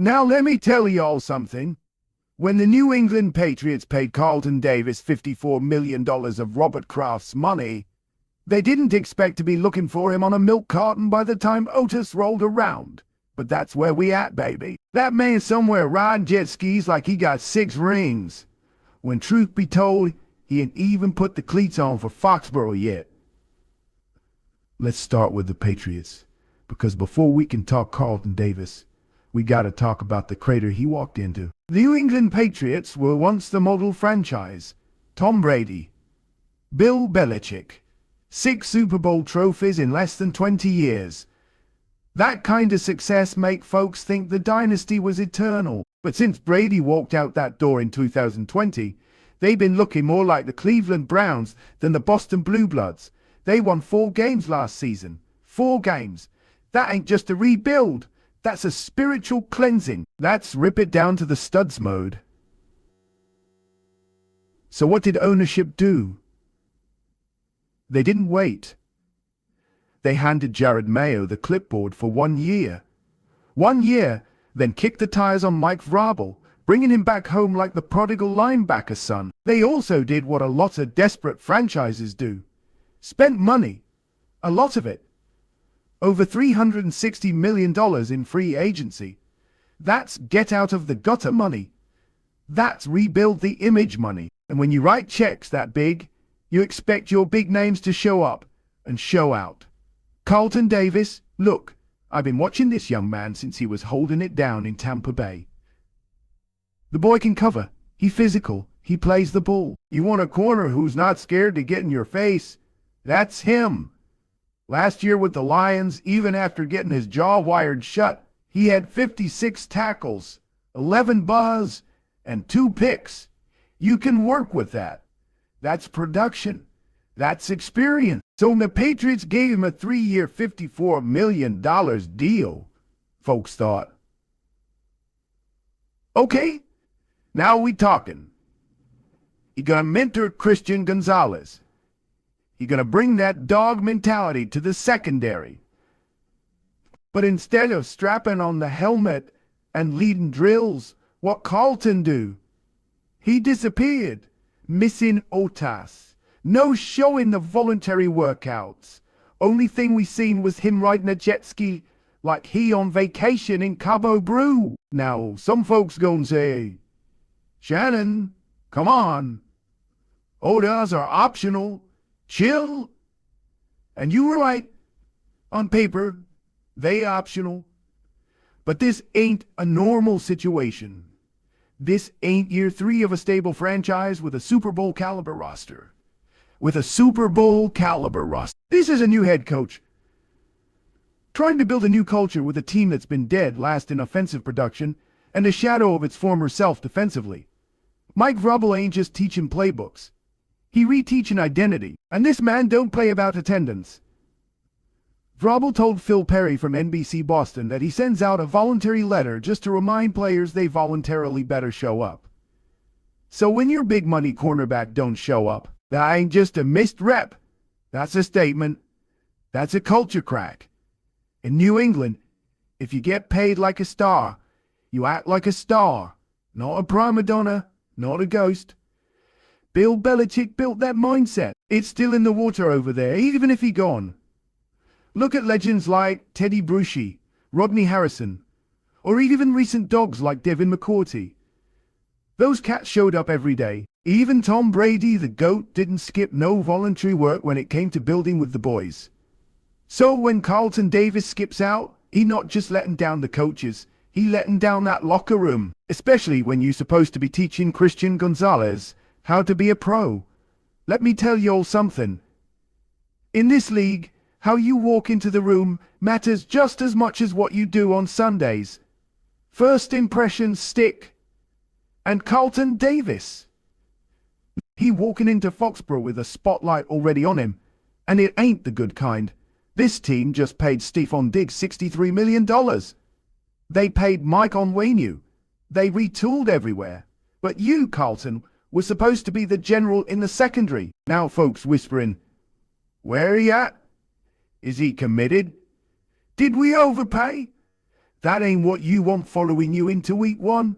Now let me tell y'all something. When the New England Patriots paid Carlton Davis $54 million of Robert Kraft's money, they didn't expect to be looking for him on a milk carton by the time Otis rolled around. But that's where we at, baby. That man somewhere riding jet skis like he got 6 rings. When truth be told, he ain't even put the cleats on for Foxborough yet. Let's start with the Patriots, because before we can talk Carlton Davis, we gotta talk about the crater he walked into. The New England Patriots were once the model franchise. Tom Brady, Bill Belichick, 6 Super Bowl trophies in less than 20 years. That kind of success make folks think the dynasty was eternal. But since Brady walked out that door in 2020, they've been looking more like the Cleveland Browns than the Boston Blue Bloods. They won 4 games last season. 4 games. That ain't just a rebuild. That's a spiritual cleansing. That's rip it down to the studs mode. So what did ownership do? They didn't wait. They handed Jared Mayo the clipboard for 1 year. 1 year, then kicked the tires on Mike Vrabel, bringing him back home like the prodigal linebacker son. They also did what a lot of desperate franchises do. Spent money. A lot of it. Over $360 million in free agency. That's get out of the gutter money. That's rebuild the image money. And when you write checks that big, you expect your big names to show up and show out. Carlton Davis, look, I've been watching this young man since he was holding it down in Tampa Bay. The boy can cover. He's physical. He plays the ball. You want a corner who's not scared to get in your face? That's him. Last year with the Lions, even after getting his jaw wired shut, he had 56 tackles, 11 buzz, and 2 picks. You can work with that. That's production. That's experience. So the Patriots gave him a 3-year, $54 million deal, folks thought. Okay, now we talking. He gonna mentor Christian Gonzalez. He gonna bring that dog mentality to the secondary. But instead of strapping on the helmet and leading drills, what Carlton do? He disappeared, missing Otas. No showing the voluntary workouts. Only thing we seen was him riding a jet ski like he on vacation in Cabo Brew. Now, some folks gon' say, Shannon, come on. Otas are optional. Chill. And you were right. On paper, they optional. But this ain't a normal situation. This ain't year 3 of a stable franchise with a Super Bowl caliber roster. With a Super Bowl caliber roster. This is a new head coach. Trying to build a new culture with a team that's been dead last in offensive production and a shadow of its former self defensively. Mike Vrabel ain't just teaching playbooks. He reteaching identity. And this man don't play about attendance. Vrabel told Phil Perry from NBC Boston that he sends out a voluntary letter just to remind players they voluntarily better show up. So when your big money cornerback don't show up, that ain't just a missed rep. That's a statement. That's a culture crack. In New England, if you get paid like a star, you act like a star. Not a prima donna, not a ghost. Bill Belichick built that mindset. It's still in the water over there, even if he gone. Look at legends like Teddy Bruschi, Rodney Harrison, or even recent dogs like Devin McCourty. Those cats showed up every day. Even Tom Brady, the GOAT, didn't skip no voluntary work when it came to building with the boys. So when Carlton Davis skips out, he not just letting down the coaches, he letting down that locker room, especially when you're supposed to be teaching Christian Gonzalez how to be a pro. Let me tell you all something. In this league, how you walk into the room matters just as much as what you do on Sundays. First impressions stick. And Carlton Davis. He walking into Foxborough with a spotlight already on him, and it ain't the good kind. This team just paid Stefon Diggs $63 million. They paid Mike Onwenu. They retooled everywhere. But you, Carlton, were supposed to be the general in the secondary. Now folks whispering, where he at? Is he committed? Did we overpay? That ain't what you want following you into week one.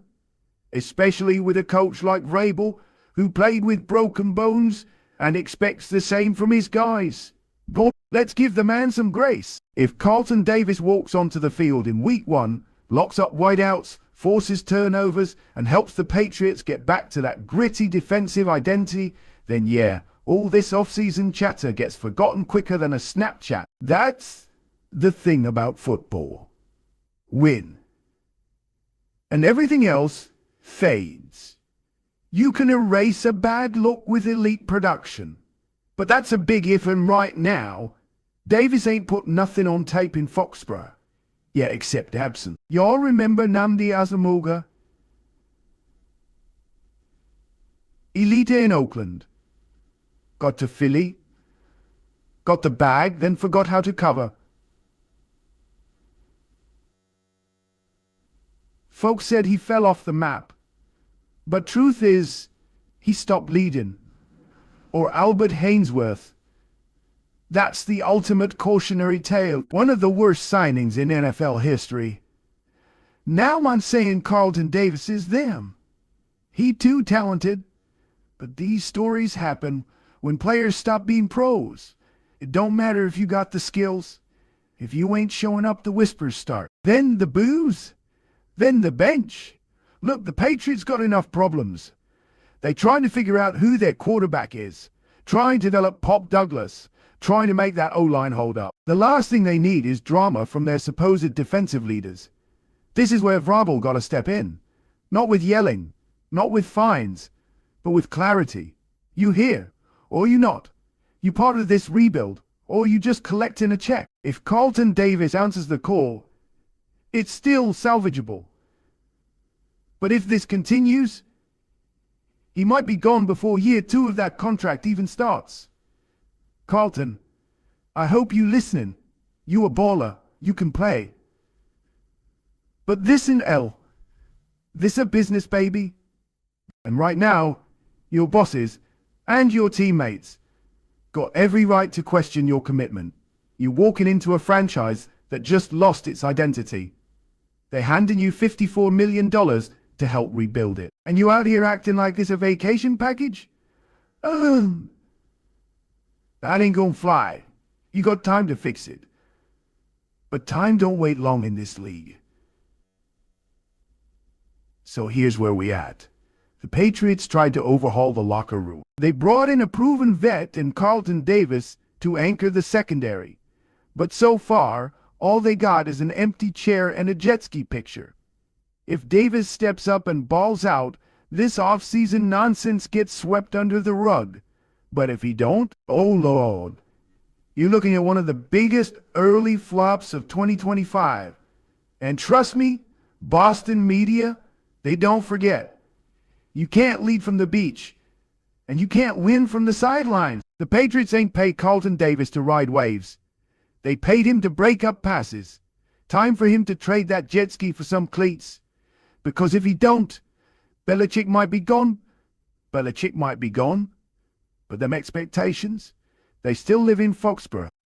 Especially with a coach like Vrabel, who played with broken bones and expects the same from his guys. But let's give the man some grace. If Carlton Davis walks onto the field in week one, locks up wideouts, forces turnovers, and helps the Patriots get back to that gritty defensive identity, then yeah, all this off-season chatter gets forgotten quicker than a Snapchat. That's the thing about football. Win. And everything else fades. You can erase a bad look with elite production. But that's a big if, and right now, Davis ain't put nothing on tape in Foxborough. Yeah, except absent. Y'all remember Nnamdi Asomugha? Elite in Oakland. Got to Philly. Got the bag, then forgot how to cover. Folks said he fell off the map. But truth is, he stopped leading. Or Albert Hainsworth. That's the ultimate cautionary tale. One of the worst signings in NFL history. Now I'm saying Carlton Davis is them. He too talented. But these stories happen when players stop being pros. It don't matter if you got the skills. If you ain't showing up, the whispers start. Then the boos. Then the bench. Look, the Patriots got enough problems. They trying to figure out who their quarterback is. Trying to develop Pop Douglas. Trying to make that O-line hold up. The last thing they need is drama from their supposed defensive leaders. This is where Vrabel got to step in. Not with yelling, not with fines, but with clarity. You here, or you not. You part of this rebuild, or you just collecting a check. If Carlton Davis answers the call, it's still salvageable. But if this continues, he might be gone before year 2 of that contract even starts. Carlton, I hope you listening. You a baller. You can play. But this in L. This a business, baby. And right now, your bosses and your teammates got every right to question your commitment. You're walking into a franchise that just lost its identity. They're handing you $54 million to help rebuild it. And you out here acting like this a vacation package? That ain't gonna fly. You got time to fix it. But time don't wait long in this league. So here's where we at. The Patriots tried to overhaul the locker room. They brought in a proven vet in Carlton Davis to anchor the secondary. But so far, all they got is an empty chair and a jet ski picture. If Davis steps up and balls out, this off-season nonsense gets swept under the rug. But if he don't, oh Lord, you're looking at one of the biggest early flops of 2025. And trust me, Boston media, they don't forget. You can't lead from the beach, and you can't win from the sidelines. The Patriots ain't paid Carlton Davis to ride waves. They paid him to break up passes. Time for him to trade that jet ski for some cleats. Because if he don't, Belichick might be gone. Belichick might be gone. But them expectations, they still live in Foxborough.